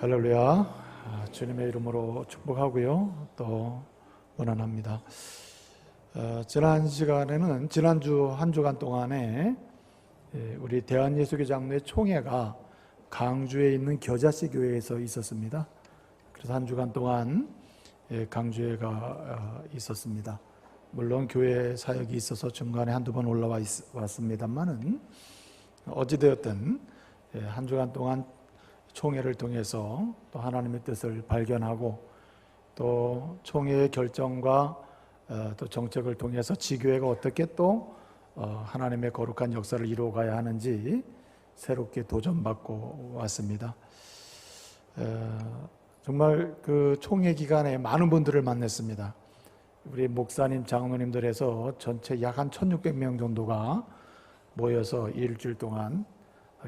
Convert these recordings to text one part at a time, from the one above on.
할렐루야. 주님의 이름으로 축복하고요. 또 원한합니다. 지난 시간에는 지난주 한 주간 동안에 우리 대한예수교 장로의 총회가 강주에 있는 겨자씨 교회에서 있었습니다. 그래서 한 주간 동안 강주회가 있었습니다. 물론 교회 사역이 있어서 중간에 한두 번 올라와 왔습니다만은 어찌되었든 한 주간 동안 총회를 통해서 또 하나님의 뜻을 발견하고 또 총회의 결정과 또 정책을 통해서 지교회가 어떻게 또 하나님의 거룩한 역사를 이루어가야 하는지 새롭게 도전받고 왔습니다. 정말 그 총회 기간에 많은 분들을 만났습니다. 우리 목사님, 장로님들에서 전체 약 한 1600명 정도가 모여서 일주일 동안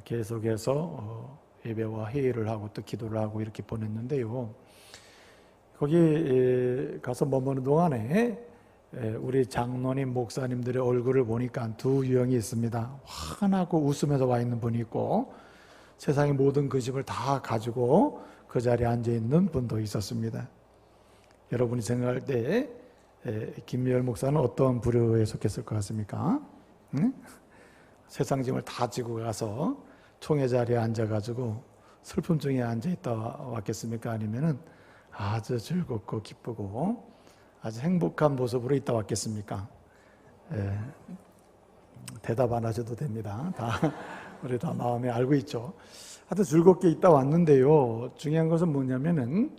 계속해서 예배와 회의를 하고 또 기도를 하고 이렇게 보냈는데요. 거기 가서 머무는 동안에 우리 장로님, 목사님들의 얼굴을 보니까 두 유형이 있습니다. 환하고 웃으면서 와 있는 분이 있고 세상의 모든 근심을 다 가지고 그 자리에 앉아 있는 분도 있었습니다. 여러분이 생각할 때 김미열 목사는 어떤 부류에 속했을 것 같습니까? 응? 세상 짐을 다 지고 가서 총회 자리에 앉아가지고 슬픔 중에 앉아있다 왔겠습니까? 아니면은 아주 즐겁고 기쁘고 아주 행복한 모습으로 있다 왔겠습니까? 대답 안 하셔도 됩니다. 우리 다 마음에 알고 있죠. 하여튼 즐겁게 있다 왔는데요. 중요한 것은 뭐냐면은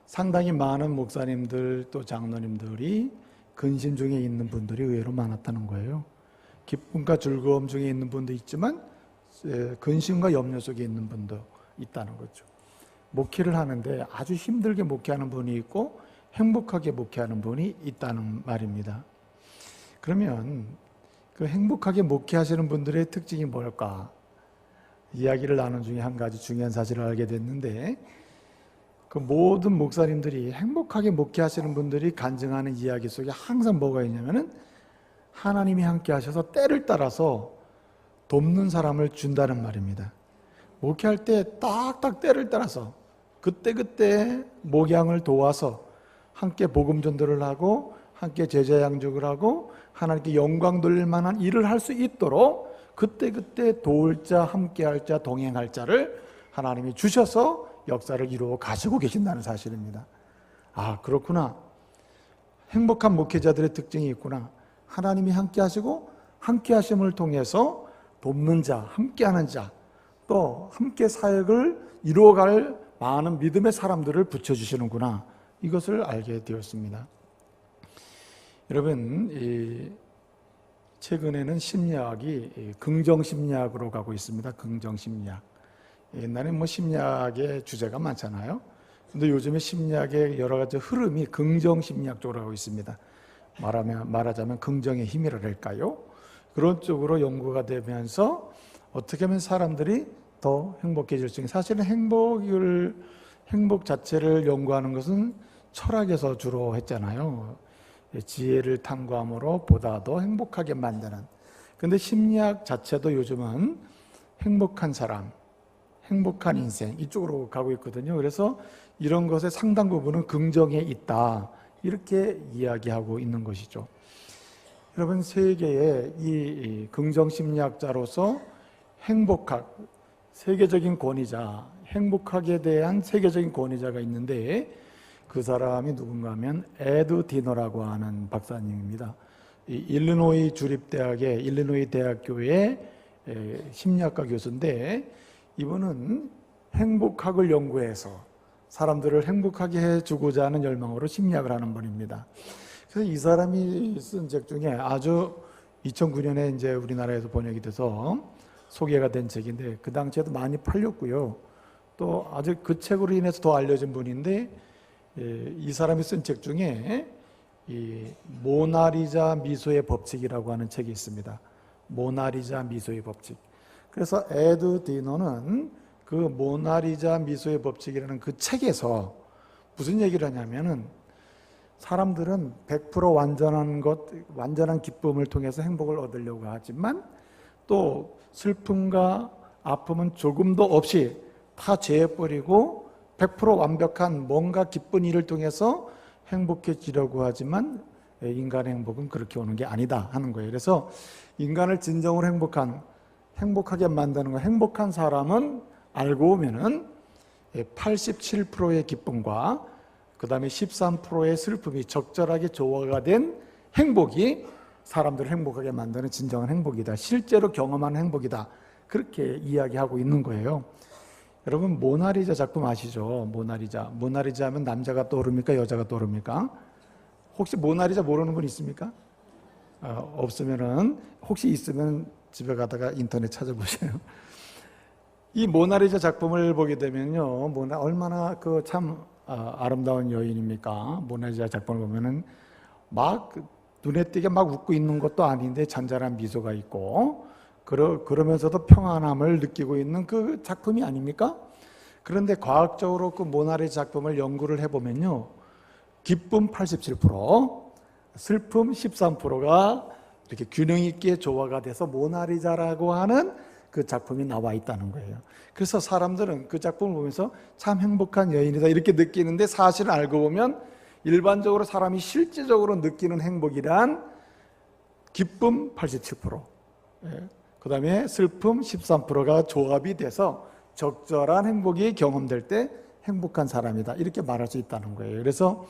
상당히 많은 목사님들 또 장로님들이 근심 중에 있는 분들이 의외로 많았다는 거예요. 기쁨과 즐거움 중에 있는 분도 있지만 근심과 염려 속에 있는 분도 있다는 거죠. 목회를 하는데 아주 힘들게 목회하는 분이 있고 행복하게 목회하는 분이 있다는 말입니다. 그러면 그 행복하게 목회하시는 분들의 특징이 뭘까? 이야기를 나눈 중에 한 가지 중요한 사실을 알게 됐는데 그 모든 목사님들이 행복하게 목회하시는 분들이 간증하는 이야기 속에 항상 뭐가 있냐면은 하나님이 함께 하셔서 때를 따라서 돕는 사람을 준다는 말입니다. 목회할 때 딱딱 때를 따라서 그때그때 목양을 도와서 함께 복음 전도를 하고 함께 제자 양육을 하고 하나님께 영광 돌릴 만한 일을 할 수 있도록 그때그때 도울 자, 함께할 자, 동행할 자를 하나님이 주셔서 역사를 이루어 가시고 계신다는 사실입니다. 아, 그렇구나. 행복한 목회자들의 특징이 있구나. 하나님이 함께 하시고 함께 하심을 통해서 돕는 자, 함께하는 자, 또 함께 사역을 이루어갈 많은 믿음의 사람들을 붙여주시는구나. 이것을 알게 되었습니다. 여러분, 최근에는 심리학이 긍정심리학으로 가고 있습니다. 긍정심리학. 옛날에 심리학의 주제가 많잖아요. 근데 요즘에 심리학의 여러 가지 흐름이 긍정심리학 쪽으로 가고 있습니다. 말하자면 긍정의 힘이라 할까요? 그런 쪽으로 연구가 되면서 어떻게 하면 사람들이 더 행복해질 수 있는, 사실은 행복 자체를 연구하는 것은 철학에서 주로 했잖아요. 지혜를 탐구함으로 보다 더 행복하게 만드는. 근데 심리학 자체도 요즘은 행복한 사람, 행복한 인생 이쪽으로 가고 있거든요. 그래서 이런 것의 상당 부분은 긍정에 있다, 이렇게 이야기하고 있는 것이죠. 여러분, 세계의 이 긍정심리학자로서 세계적인 권위자, 행복학에 대한 세계적인 권위자가 있는데 그 사람이 누군가 하면 에드 디너라고 하는 박사님입니다. 일리노이 주립대학의 일리노이 대학교의 심리학과 교수인데 이분은 행복학을 연구해서 사람들을 행복하게 해주고자 하는 열망으로 심리학을 하는 분입니다. 그래서 이 사람이 쓴 책 중에 아주 2009년에 이제 우리나라에서 번역이 돼서 소개가 된 책인데 그 당시에도 많이 팔렸고요. 또 아주 그 책으로 인해서 더 알려진 분인데 이 사람이 쓴 책 중에 이 모나리자 미소의 법칙이라고 하는 책이 있습니다. 모나리자 미소의 법칙. 그래서 에드 디너는 그 모나리자 미소의 법칙이라는 그 책에서 무슨 얘기를 하냐면은 사람들은 100% 완전한 기쁨을 통해서 행복을 얻으려고 하지만 또 슬픔과 아픔은 조금도 없이 다 제해버리고 100% 완벽한 뭔가 기쁜 일을 통해서 행복해지려고 하지만 인간의 행복은 그렇게 오는 게 아니다 하는 거예요. 그래서 인간을 진정으로 행복하게 만드는 거, 행복한 사람은 알고 보면은 87%의 기쁨과 그 다음에 13%의 슬픔이 적절하게 조화가 된 행복이 사람들을 행복하게 만드는 진정한 행복이다. 실제로 경험하는 행복이다. 그렇게 이야기하고 있는 거예요. 여러분 모나리자 작품 아시죠? 모나리자 하면 남자가 떠오릅니까? 여자가 떠오릅니까? 혹시 모나리자 모르는 분 있습니까? 없으면은 혹시 있으면 집에 가다가 인터넷 찾아보세요. 이 모나리자 작품을 보게 되면요, 얼마나 그 참 아름다운 여인입니까? 모나리자 작품을 보면은 막 눈에 띄게 막 웃고 있는 것도 아닌데 잔잔한 미소가 있고 그러면서도 평안함을 느끼고 있는 그 작품이 아닙니까? 그런데 과학적으로 그 모나리자 작품을 연구를 해보면요, 기쁨 87%, 슬픔 13%가 이렇게 균형 있게 조화가 돼서 모나리자라고 하는 그 작품이 나와 있다는 거예요. 그래서 사람들은 그 작품을 보면서 참 행복한 여인이다 이렇게 느끼는데, 사실은 알고 보면 일반적으로 사람이 실제적으로 느끼는 행복이란 기쁨 87%, 그 다음에 슬픔 13%가 조합이 돼서 적절한 행복이 경험될 때 행복한 사람이다 이렇게 말할 수 있다는 거예요. 그래서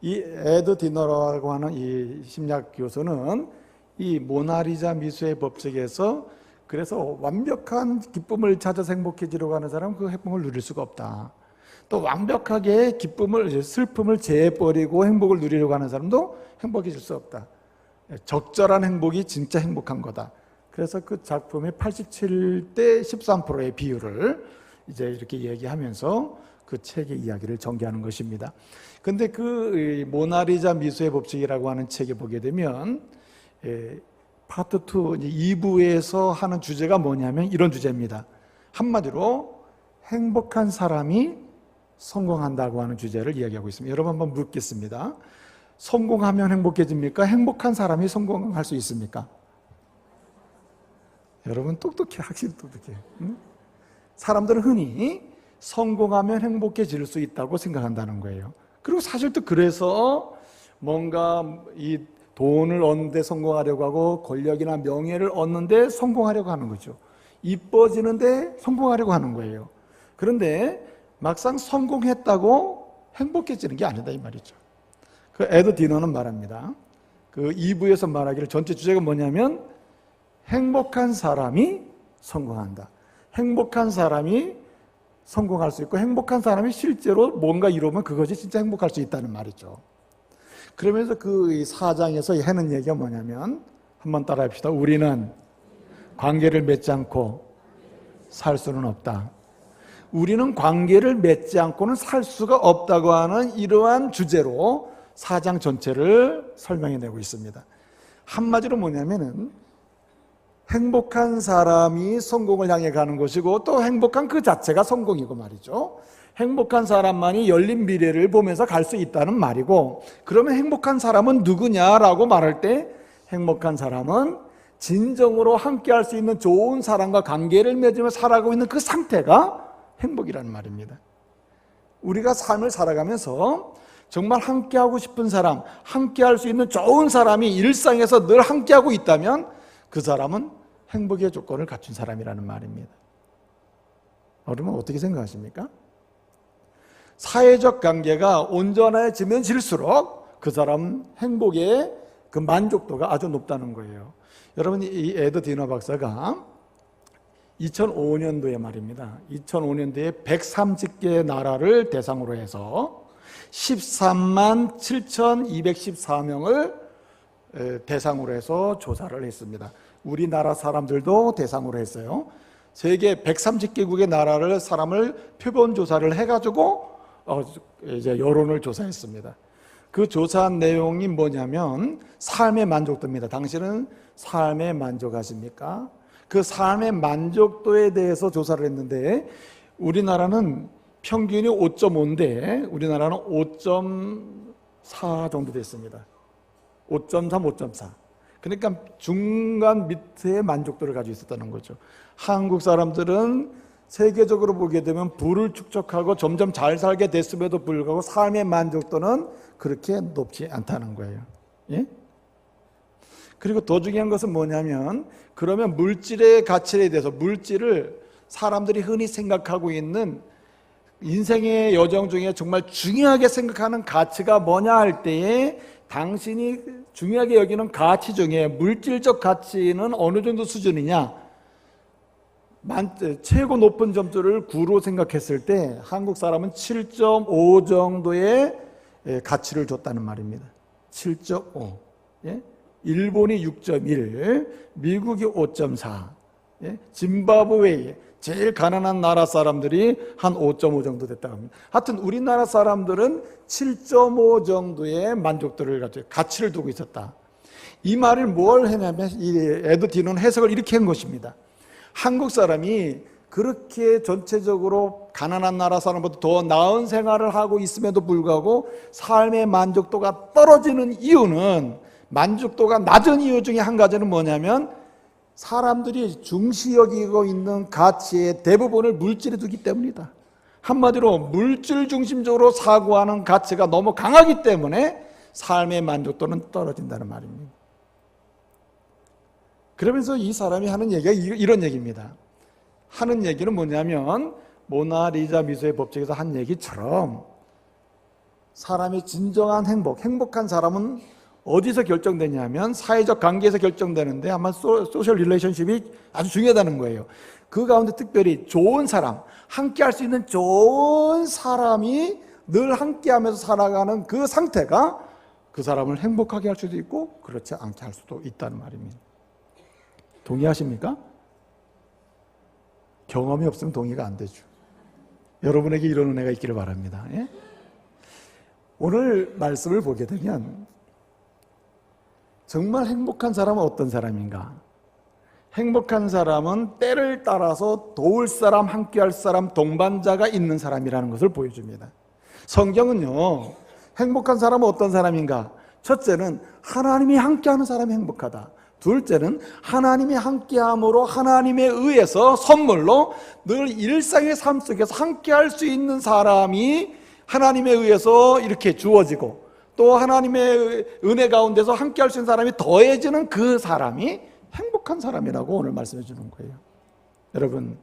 이 에드 디너라고 하는 이 심리학 교수는 이 모나리자 미소의 법칙에서 그래서 완벽한 기쁨을 찾아서 행복해지려고 하는 사람은 그 행복을 누릴 수가 없다. 또 완벽하게 슬픔을 제해버리고 행복을 누리려고 하는 사람도 행복해질 수 없다. 적절한 행복이 진짜 행복한 거다. 그래서 그 작품의 87대 13%의 비율을 이제 이렇게 얘기하면서 그 책의 이야기를 전개하는 것입니다. 근데 그 모나리자 미소의 법칙이라고 하는 책에 보게 되면 파트 2, 2부에서 하는 주제가 뭐냐면 이런 주제입니다. 한마디로 행복한 사람이 성공한다고 하는 주제를 이야기하고 있습니다. 여러분 한번 묻겠습니다. 성공하면 행복해집니까? 행복한 사람이 성공할 수 있습니까? 여러분 똑똑해, 확실히 똑똑해. 응? 사람들은 흔히 성공하면 행복해질 수 있다고 생각한다는 거예요. 그리고 사실 또 그래서 뭔가 이 돈을 얻는데 성공하려고 하고 권력이나 명예를 얻는데 성공하려고 하는 거죠. 이뻐지는데 성공하려고 하는 거예요. 그런데 막상 성공했다고 행복해지는 게 아니다 이 말이죠. 그 에드 디너는 말합니다. 그 2부에서 말하기를 전체 주제가 뭐냐면 행복한 사람이 성공한다. 행복한 사람이 성공할 수 있고 행복한 사람이 실제로 뭔가 이루면 그것이 진짜 행복할 수 있다는 말이죠. 그러면서 그 4장에서 하는 얘기가 뭐냐면 한번 따라 합시다. 우리는 관계를 맺지 않고 살 수는 없다. 우리는 관계를 맺지 않고는 살 수가 없다고 하는 이러한 주제로 4장 전체를 설명해내고 있습니다. 한마디로 뭐냐면은 행복한 사람이 성공을 향해 가는 것이고 또 행복한 그 자체가 성공이고 말이죠. 행복한 사람만이 열린 미래를 보면서 갈 수 있다는 말이고, 그러면 행복한 사람은 누구냐라고 말할 때 행복한 사람은 진정으로 함께할 수 있는 좋은 사람과 관계를 맺으며 살아가고 있는 그 상태가 행복이라는 말입니다. 우리가 삶을 살아가면서 정말 함께하고 싶은 사람, 함께할 수 있는 좋은 사람이 일상에서 늘 함께하고 있다면 그 사람은 행복의 조건을 갖춘 사람이라는 말입니다. 여러분 어떻게 생각하십니까? 사회적 관계가 온전해지면 질수록 그 사람 행복의 그 만족도가 아주 높다는 거예요. 여러분 이 에드 디너 박사가 2005년도에 말입니다. 2005년도에 130개 나라를 대상으로 해서 13만 7,214명을 대상으로 해서 조사를 했습니다. 우리나라 사람들도 대상으로 했어요. 세계 130개국의 나라를 사람을 표본 조사를 해가지고 이제 여론을 조사했습니다. 그 조사한 내용이 뭐냐면 삶의 만족도입니다. 당신은 삶에 만족하십니까? 그 삶의 만족도에 대해서 조사를 했는데 우리나라는 평균이 5.5인데 우리나라는 5.4 정도 됐습니다. 5.3, 5.4. 그러니까 중간 밑에 만족도를 가지고 있었다는 거죠. 한국 사람들은 세계적으로 보게 되면 부를 축적하고 점점 잘 살게 됐음에도 불구하고 삶의 만족도는 그렇게 높지 않다는 거예요. 예? 그리고 더 중요한 것은 뭐냐면, 그러면 물질의 가치에 대해서, 물질을 사람들이 흔히 생각하고 있는 인생의 여정 중에 정말 중요하게 생각하는 가치가 뭐냐 할 때에, 당신이 중요하게 여기는 가치 중에 물질적 가치는 어느 정도 수준이냐, 최고 높은 점수를 9로 생각했을 때 한국 사람은 7.5 정도의 가치를 줬다는 말입니다. 7.5. 예? 일본이 6.1, 미국이 5.4, 예? 짐바브웨이 제일 가난한 나라 사람들이 한 5.5 정도 됐다고 합니다. 하여튼 우리나라 사람들은 7.5 정도의 만족도를 가지고 가치를 두고 있었다. 이 말을 뭘 했냐면, 이 에드디는 해석을 이렇게 한 것입니다. 한국 사람이 그렇게 전체적으로 가난한 나라 사람보다 더 나은 생활을 하고 있음에도 불구하고 삶의 만족도가 떨어지는 이유는, 만족도가 낮은 이유 중에 한 가지는 뭐냐면, 사람들이 중시 여기고 있는 가치의 대부분을 물질에 두기 때문이다. 한마디로 물질 중심적으로 사고하는 가치가 너무 강하기 때문에 삶의 만족도는 떨어진다는 말입니다. 그러면서 이 사람이 하는 얘기가 이런 얘기입니다. 하는 얘기는 뭐냐면, 모나리자 미소의 법칙에서 한 얘기처럼, 사람이 진정한 행복한 사람은 어디서 결정되냐면 사회적 관계에서 결정되는데, 아마 소셜 릴레이션십이 아주 중요하다는 거예요. 그 가운데 특별히 좋은 사람, 함께 할 수 있는 좋은 사람이 늘 함께 하면서 살아가는 그 상태가 그 사람을 행복하게 할 수도 있고 그렇지 않게 할 수도 있다는 말입니다. 동의하십니까? 경험이 없으면 동의가 안 되죠. 여러분에게 이런 은혜가 있기를 바랍니다. 예? 오늘 말씀을 보게 되면, 정말 행복한 사람은 어떤 사람인가? 행복한 사람은 때를 따라서 도울 사람, 함께할 사람, 동반자가 있는 사람이라는 것을 보여줍니다. 성경은요, 행복한 사람은 어떤 사람인가? 첫째는 하나님이 함께하는 사람이 행복하다. 둘째는 하나님이 함께함으로 하나님에 의해서 선물로 늘 일상의 삶 속에서 함께할 수 있는 사람이 하나님에 의해서 이렇게 주어지고, 또 하나님의 은혜 가운데서 함께할 수 있는 사람이 더해지는 그 사람이 행복한 사람이라고 오늘 말씀해 주는 거예요. 여러분,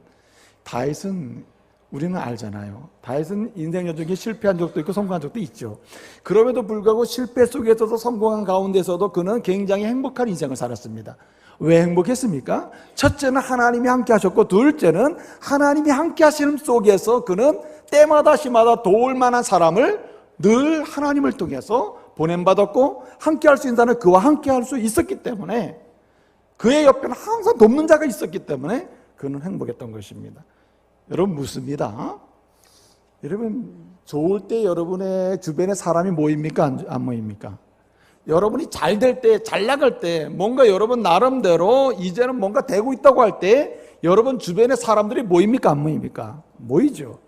다윗은 우리는 알잖아요. 다윗은 인생 여정에 실패한 적도 있고 성공한 적도 있죠. 그럼에도 불구하고 실패 속에서도 성공한 가운데서도 그는 굉장히 행복한 인생을 살았습니다. 왜 행복했습니까? 첫째는 하나님이 함께 하셨고, 둘째는 하나님이 함께 하시는 속에서 그는 때마다 시마다 도울 만한 사람을 늘 하나님을 통해서 보냄받았고, 함께 할 수 있는 사람은 그와 함께 할 수 있었기 때문에, 그의 옆에는 항상 돕는 자가 있었기 때문에 그는 행복했던 것입니다. 여러분, 묻습니다. 여러분, 좋을 때 여러분의 주변에 사람이 모입니까? 안 모입니까? 여러분이 잘 될 때, 잘 나갈 때, 뭔가 여러분 나름대로 이제는 뭔가 되고 있다고 할 때 여러분 주변에 사람들이 모입니까? 안 모입니까? 모이죠.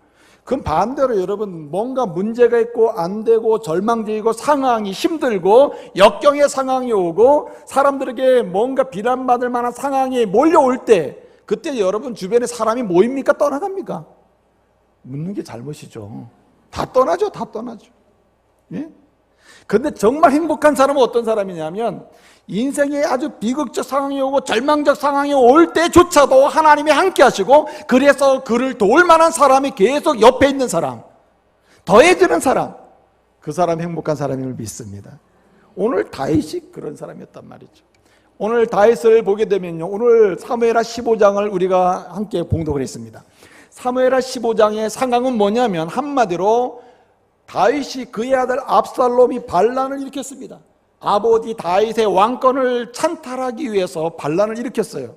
그럼 반대로 여러분, 뭔가 문제가 있고 안 되고 절망적이고 상황이 힘들고 역경의 상황이 오고 사람들에게 뭔가 비난받을 만한 상황이 몰려올 때, 그때 여러분 주변에 사람이 모입니까? 떠나갑니까? 묻는 게 잘못이죠. 다 떠나죠. 다 떠나죠. 예? 근데 정말 행복한 사람은 어떤 사람이냐면, 인생에 아주 비극적 상황이 오고 절망적 상황이 올 때조차도 하나님이 함께 하시고, 그래서 그를 도울 만한 사람이 계속 옆에 있는 사람, 더해지는 사람, 그 사람이 행복한 사람임을 믿습니다. 오늘 다윗이 그런 사람이었단 말이죠. 오늘 다윗을 보게 되면요, 오늘 사무엘하 15장을 우리가 함께 봉독을 했습니다. 사무엘하 15장의 상황은 뭐냐면, 한마디로 다윗이 그의 아들 압살롬이 반란을 일으켰습니다. 아버지 다윗의 왕권을 찬탈하기 위해서 반란을 일으켰어요.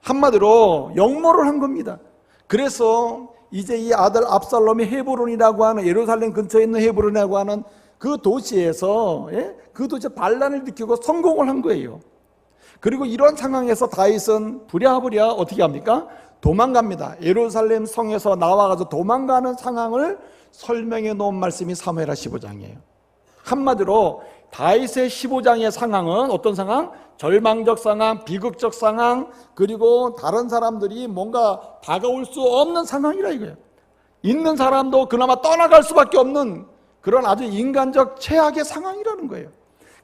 한마디로 역모를 한 겁니다. 그래서 이제 이 아들 압살롬이 헤브론이라고 하는, 예루살렘 근처에 있는 헤브론이라고 하는 그 도시에서, 그 도시에 반란을 일으키고 성공을 한 거예요. 그리고 이런 상황에서 다윗은 부랴부랴 어떻게 합니까? 도망갑니다. 예루살렘 성에서 나와가지고 도망가는 상황을 설명해 놓은 말씀이 사무엘하 15장이에요. 한마디로 다윗의 15장의 상황은 어떤 상황? 절망적 상황, 비극적 상황, 그리고 다른 사람들이 뭔가 다가올 수 없는 상황이라 이거예요. 있는 사람도 그나마 떠나갈 수밖에 없는 그런 아주 인간적 최악의 상황이라는 거예요.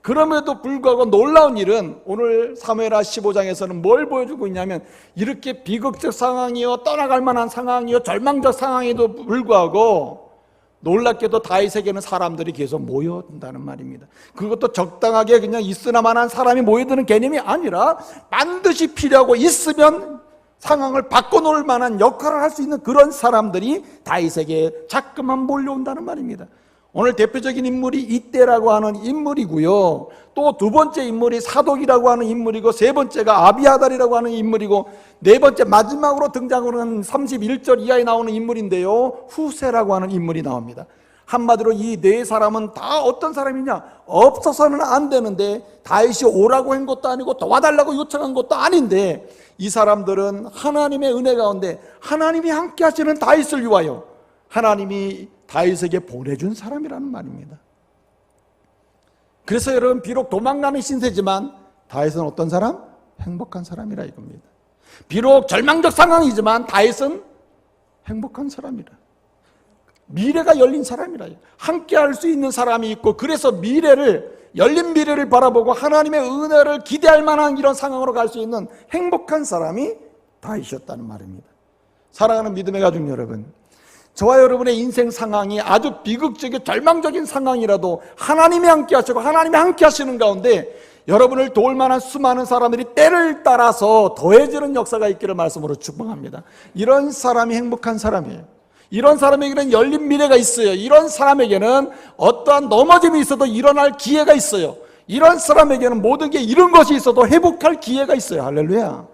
그럼에도 불구하고 놀라운 일은 오늘 사무엘하 15장에서는 뭘 보여주고 있냐면, 이렇게 비극적 상황이요, 떠나갈 만한 상황이요, 절망적 상황에도 불구하고 놀랍게도 다윗에게는 사람들이 계속 모여든다는 말입니다. 그것도 적당하게 그냥 있으나마한 사람이 모여드는 개념이 아니라 반드시 필요하고 있으면 상황을 바꿔놓을 만한 역할을 할 수 있는 그런 사람들이 다윗에게 자꾸만 몰려온다는 말입니다. 오늘 대표적인 인물이 이때라고 하는 인물이고요, 또 두 번째 인물이 사독이라고 하는 인물이고, 세 번째가 아비아달이라고 하는 인물이고, 네 번째 마지막으로 등장하는 31절 이하에 나오는 인물인데요, 후세라고 하는 인물이 나옵니다. 한마디로 이 네 사람은 다 어떤 사람이냐, 없어서는 안 되는데 다윗이 오라고 한 것도 아니고 도와달라고 요청한 것도 아닌데, 이 사람들은 하나님의 은혜 가운데 하나님이 함께 하시는 다윗을 위하여 하나님이 다윗에게 보내준 사람이라는 말입니다. 그래서 여러분, 비록 도망가는 신세지만 다윗은 어떤 사람? 행복한 사람이라 이겁니다. 비록 절망적 상황이지만 다윗은 행복한 사람이라, 미래가 열린 사람이라, 함께 할 수 있는 사람이 있고, 그래서 열린 미래를 바라보고 하나님의 은혜를 기대할 만한 이런 상황으로 갈 수 있는 행복한 사람이 다윗이었다는 말입니다. 사랑하는 믿음의 가족 여러분, 저와 여러분의 인생 상황이 아주 비극적인 절망적인 상황이라도 하나님이 함께 하시고 하나님이 함께 하시는 가운데 여러분을 도울 만한 수많은 사람들이 때를 따라서 더해지는 역사가 있기를 말씀으로 축복합니다. 이런 사람이 행복한 사람이에요. 이런 사람에게는 열린 미래가 있어요. 이런 사람에게는 어떠한 넘어짐이 있어도 일어날 기회가 있어요. 이런 사람에게는 모든 게 잃은 것이 있어도 회복할 기회가 있어요. 할렐루야.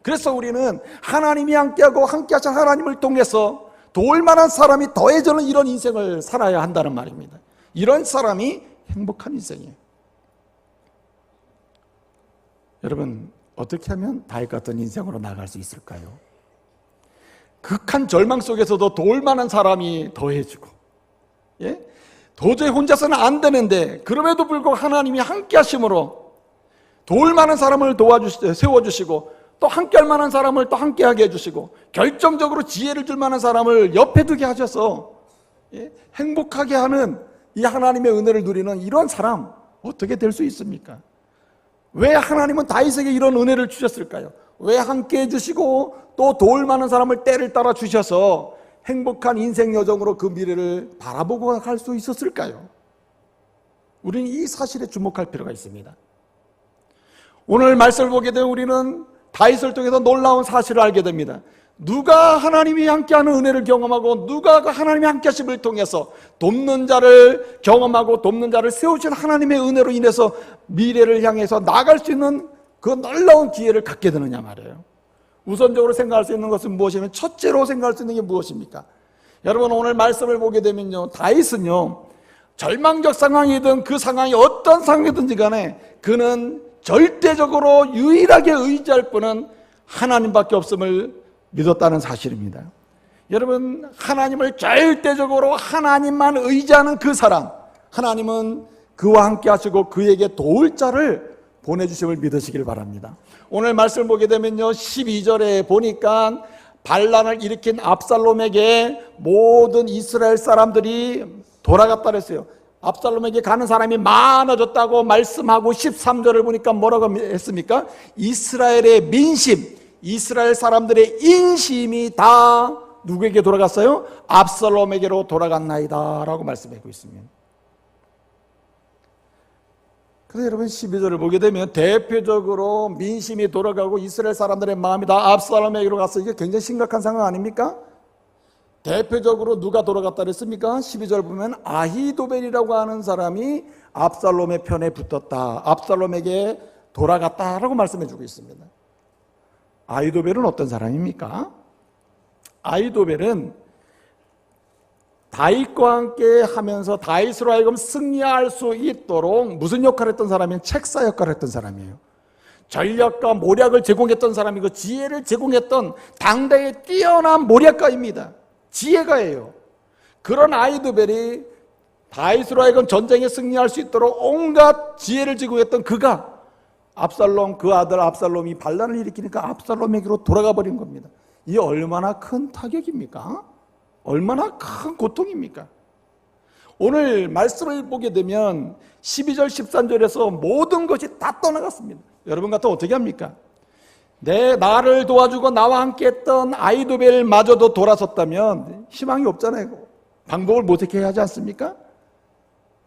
그래서 우리는 하나님이 함께하고 함께하신 하나님을 통해서 도울 만한 사람이 더해지는 이런 인생을 살아야 한다는 말입니다. 이런 사람이 행복한 인생이에요. 여러분, 어떻게 하면 다윗 같은 인생으로 나갈 수 있을까요? 극한 절망 속에서도 도울 만한 사람이 더해지고, 도저히 혼자서는 안 되는데 그럼에도 불구하고 하나님이 함께 하심으로 도울 만한 사람을 세워주시고, 또 함께할 만한 사람을 또 함께하게 해주시고, 결정적으로 지혜를 줄 만한 사람을 옆에 두게 하셔서 행복하게 하는 이 하나님의 은혜를 누리는 이런 사람 어떻게 될 수 있습니까? 왜 하나님은 다윗에게 이런 은혜를 주셨을까요? 왜 함께 해주시고 또 도울 만한 사람을 때를 따라 주셔서 행복한 인생 여정으로 그 미래를 바라보고 갈 수 있었을까요? 우리는 이 사실에 주목할 필요가 있습니다. 오늘 말씀을 보게 되면 우리는 다윗을 통해서 놀라운 사실을 알게 됩니다. 누가 하나님이 함께하는 은혜를 경험하고 누가 그 하나님이 함께하심을 통해서 돕는 자를 경험하고 돕는 자를 세우신 하나님의 은혜로 인해서 미래를 향해서 나아갈 수 있는 그 놀라운 기회를 갖게 되느냐 말이에요. 우선적으로 생각할 수 있는 것은 무엇이면, 첫째로 생각할 수 있는 게 무엇입니까? 여러분, 오늘 말씀을 보게 되면요, 다윗은요, 절망적 상황이든 그 상황이 어떤 상황이든지 간에 그는 절대적으로 유일하게 의지할 분은 하나님밖에 없음을 믿었다는 사실입니다. 여러분, 하나님을 절대적으로 하나님만 의지하는 그 사람, 하나님은 그와 함께 하시고 그에게 도울 자를 보내주심을 믿으시길 바랍니다. 오늘 말씀을 보게 되면요, 12절에 보니까 반란을 일으킨 압살롬에게 모든 이스라엘 사람들이 돌아갔다 그랬어요. 압살롬에게 가는 사람이 많아졌다고 말씀하고, 13절을 보니까 뭐라고 했습니까? 이스라엘의 민심, 이스라엘 사람들의 인심이 다 누구에게 돌아갔어요? 압살롬에게로 돌아갔나이다 라고 말씀하고 있습니다. 그래서 여러분, 12절을 보게 되면 대표적으로 민심이 돌아가고 이스라엘 사람들의 마음이 다 압살롬에게로 갔어요. 이게 굉장히 심각한 상황 아닙니까? 대표적으로 누가 돌아갔다 그랬습니까? 12절 보면 아히도벨이라고 하는 사람이 압살롬의 편에 붙었다, 압살롬에게 돌아갔다라고 말씀해 주고 있습니다. 아히도벨은 어떤 사람입니까? 아히도벨은 다윗과 함께 하면서 다윗으로 하여금 승리할 수 있도록 무슨 역할을 했던 사람이면 책사 역할을 했던 사람이에요. 전략과 모략을 제공했던 사람이고 지혜를 제공했던 당대의 뛰어난 모략가입니다. 지혜가예요. 그런 아히도벨이 다윗으로 하여금 전쟁에 승리할 수 있도록 온갖 지혜를 지고 했던 그가 압살롬, 그 아들 압살롬이 반란을 일으키니까 압살롬에게로 돌아가 버린 겁니다. 이게 얼마나 큰 타격입니까? 얼마나 큰 고통입니까? 오늘 말씀을 보게 되면 12절 13절에서 모든 것이 다 떠나갔습니다. 여러분 같으면 어떻게 합니까? 나를 도와주고 나와 함께 했던 아히도벨마저도 돌아섰다면 희망이 없잖아요. 방법을 모색해야 하지 않습니까?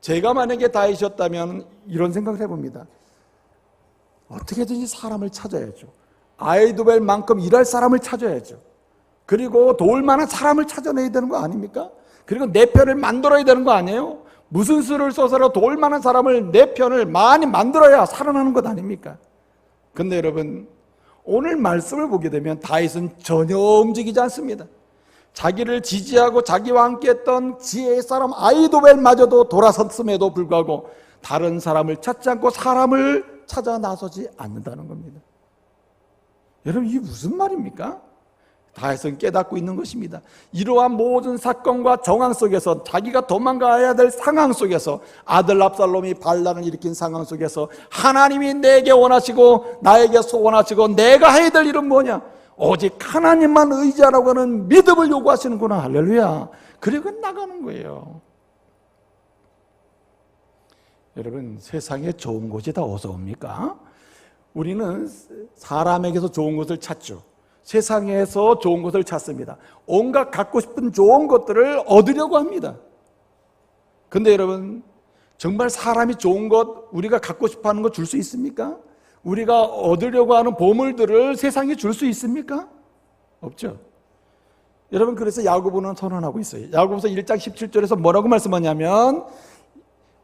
제가 만약에 다윗이었다면 이런 생각을 해봅니다. 어떻게든지 사람을 찾아야죠. 아히도벨만큼 일할 사람을 찾아야죠. 그리고 도울 만한 사람을 찾아내야 되는 거 아닙니까? 그리고 내 편을 만들어야 되는 거 아니에요? 무슨 수를 써서라도 도울 만한 사람을, 내 편을 많이 만들어야 살아나는 것 아닙니까? 근데 여러분, 오늘 말씀을 보게 되면 다윗은 전혀 움직이지 않습니다. 자기를 지지하고 자기와 함께했던 지혜의 사람 아히도벨마저도 돌아섰음에도 불구하고 다른 사람을 찾지 않고 사람을 찾아 나서지 않는다는 겁니다. 여러분, 이게 무슨 말입니까? 다윗은 깨닫고 있는 것입니다. 이러한 모든 사건과 정황 속에서, 자기가 도망가야 될 상황 속에서, 아들 압살롬이 반란을 일으킨 상황 속에서 하나님이 내게 원하시고 나에게 소원하시고 내가 해야 될 일은 뭐냐? 오직 하나님만 의지하라고 하는 믿음을 요구하시는구나. 할렐루야. 그리고 나가는 거예요. 여러분, 세상에 좋은 곳이 다 어디서 옵니까? 우리는 사람에게서 좋은 것을 찾죠. 세상에서 좋은 것을 찾습니다. 온갖 갖고 싶은 좋은 것들을 얻으려고 합니다. 근데 여러분, 정말 사람이 좋은 것, 우리가 갖고 싶어 하는 것 줄 수 있습니까? 우리가 얻으려고 하는 보물들을 세상에 줄 수 있습니까? 없죠. 여러분, 그래서 야고보는 선언하고 있어요. 야고보서 1장 17절에서 뭐라고 말씀하냐면,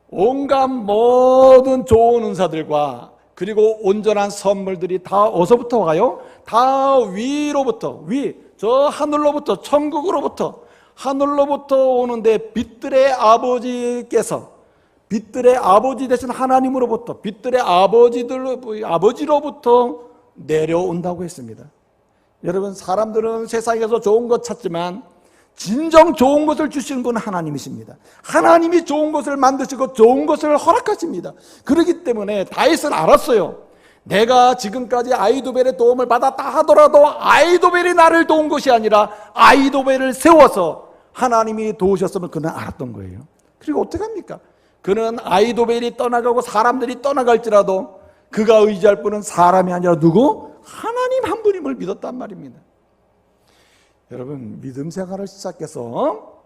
온갖 모든 좋은 은사들과 그리고 온전한 선물들이 다 어디서부터 와요? 다 위로부터, 저 하늘로부터, 천국으로부터, 하늘로부터 오는데 빛들의 아버지께서, 빛들의 아버지 되신 하나님으로부터, 빛들의 아버지로부터 내려온다고 했습니다. 여러분, 사람들은 세상에서 좋은 것 찾지만 진정 좋은 것을 주시는 분은 하나님이십니다. 하나님이 좋은 것을 만드시고 좋은 것을 허락하십니다. 그렇기 때문에 다윗은 알았어요. 내가 지금까지 아히도벨의 도움을 받았다 하더라도 아히도벨이 나를 도운 것이 아니라 아히도벨을 세워서 하나님이 도우셨음을 그는 알았던 거예요. 그리고 어떻게 합니까? 그는 아히도벨이 떠나가고 사람들이 떠나갈지라도 그가 의지할 분은 사람이 아니라 누구? 하나님 한 분임을 믿었단 말입니다. 여러분, 믿음 생활을 시작해서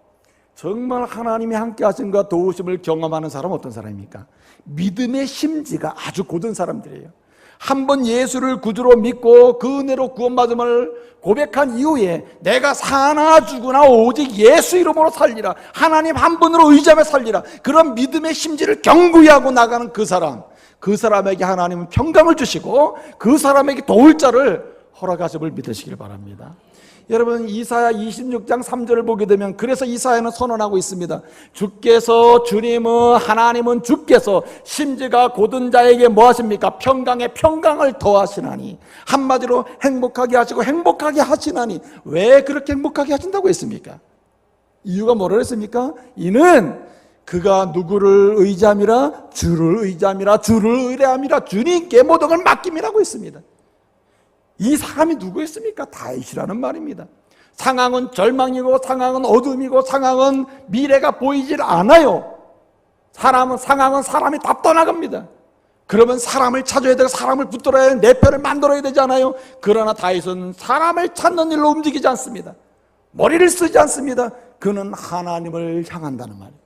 정말 하나님이 함께 하심과 도우심을 경험하는 사람은 어떤 사람입니까? 믿음의 심지가 아주 곧은 사람들이에요. 한번 예수를 구주로 믿고 그 은혜로 구원받음을 고백한 이후에 내가 사나 죽으나 오직 예수 이름으로 살리라, 하나님 한 분으로 의지하며 살리라, 그런 믿음의 심지를 견고히 하고 나가는 그 사람, 그 사람에게 하나님은 평강을 주시고 그 사람에게 도울 자를 허락하심을 믿으시길 바랍니다. 여러분, 이사야 26장 3절을 보게 되면 그래서 이사야는 선언하고 있습니다. 주께서, 주님은, 하나님은 주께서 심지가 곧은 자에게 뭐 하십니까? 평강에 평강을 더하시나니, 한마디로 행복하게 하시고 행복하게 하시나니. 왜 그렇게 행복하게 하신다고 했습니까? 이유가 뭐라 했습니까? 이는 그가 누구를 의지함이라? 주를 의지함이라, 주를 의뢰함이라, 주님께 모든 걸 맡김이라고 했습니다. 이 사람이 누구였습니까? 다윗이라는 말입니다. 상황은 절망이고 상황은 어둠이고 상황은 미래가 보이질 않아요. 상황은 사람이 다 떠나갑니다. 그러면 사람을 찾아야 되고 사람을 붙들어야 내 편을 만들어야 되잖아요. 그러나 다윗은 사람을 찾는 일로 움직이지 않습니다. 머리를 쓰지 않습니다. 그는 하나님을 향한다는 말이에요.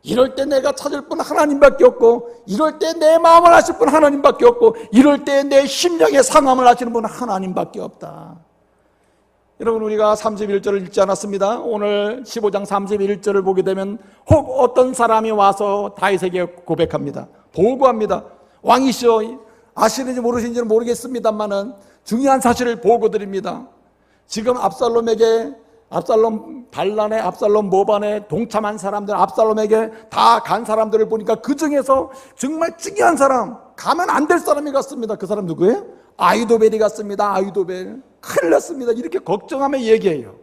이럴 때 내가 찾을 분 하나님밖에 없고, 이럴 때 내 마음을 아실 분 하나님밖에 없고, 이럴 때 내 심령의 상함을 아시는 분은 하나님밖에 없다. 여러분, 우리가 31절을 읽지 않았습니다. 오늘 15장 31절을 보게 되면 혹 어떤 사람이 와서 다윗에게 고백합니다. 보고합니다. 왕이시여, 아시는지 모르시는지는 모르겠습니다만은 중요한 사실을 보고드립니다. 지금 압살롬 반란에, 압살롬 모반에 동참한 사람들, 압살롬에게 다 간 사람들을 보니까 그 중에서 정말 중요한 사람, 가면 안 될 사람이 갔습니다. 그 사람 누구예요? 아히도벨이 갔습니다. 아히도벨. 큰일 났습니다. 이렇게 걱정하며 얘기해요.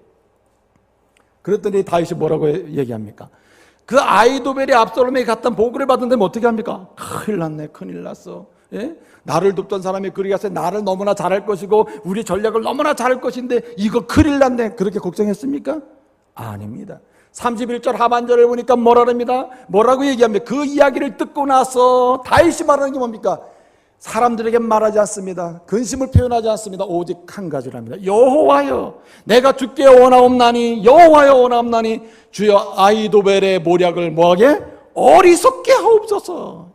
그랬더니 다윗이 뭐라고 얘기합니까? 그 아이도벨이 압살롬에게 갔던 보고를 받은 데면 어떻게 합니까? 큰일 났네, 큰일 났어. 예? 나를 돕던 사람이 그리 가서 나를 너무나 잘할 것이고 우리 전략을 너무나 잘할 것인데 이거 큰일 났네, 그렇게 걱정했습니까? 아닙니다. 31절 하반절을 보니까 뭐라 합니다? 뭐라고 얘기합니까? 그 이야기를 듣고 나서 다윗이 말하는 게 뭡니까? 사람들에게 말하지 않습니다. 근심을 표현하지 않습니다. 오직 한 가지를 합니다. 여호와여, 내가 주께 원하옵나니, 여호와여 원하옵나니 주여 아이도벨의 모략을 뭐하게? 어리석게 하옵소서.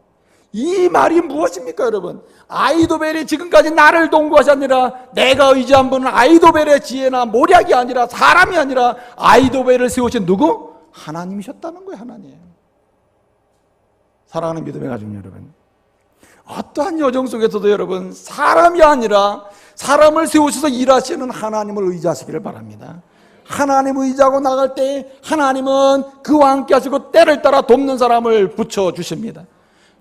이 말이 무엇입니까, 여러분? 아이도벨이 지금까지 나를 동거하지 아니라 내가 의지한 분은 아이도벨의 지혜나 모략이 아니라 사람이 아니라 아이도벨을 세우신 누구? 하나님이셨다는 거예요. 하나님. 사랑하는 믿음의 가족 여러분, 어떠한 여정 속에서도 여러분 사람이 아니라 사람을 세우셔서 일하시는 하나님을 의지하시기를 바랍니다. 하나님 의지하고 나갈 때 하나님은 그와 함께 하시고 때를 따라 돕는 사람을 붙여주십니다.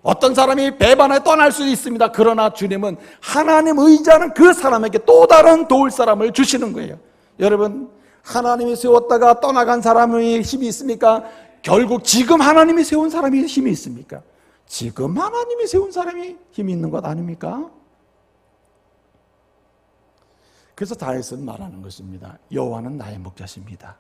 어떤 사람이 배반에 떠날 수 있습니다. 그러나 주님은 하나님 의지하는 그 사람에게 또 다른 도울 사람을 주시는 거예요. 여러분, 하나님이 세웠다가 떠나간 사람의 힘이 있습니까? 결국 지금 하나님이 세운 사람이 힘이 있습니까? 지금 하나님이 세운 사람이 힘이 있는 것 아닙니까? 그래서 다윗은 말하는 것입니다. 여호와는 나의 목자십니다.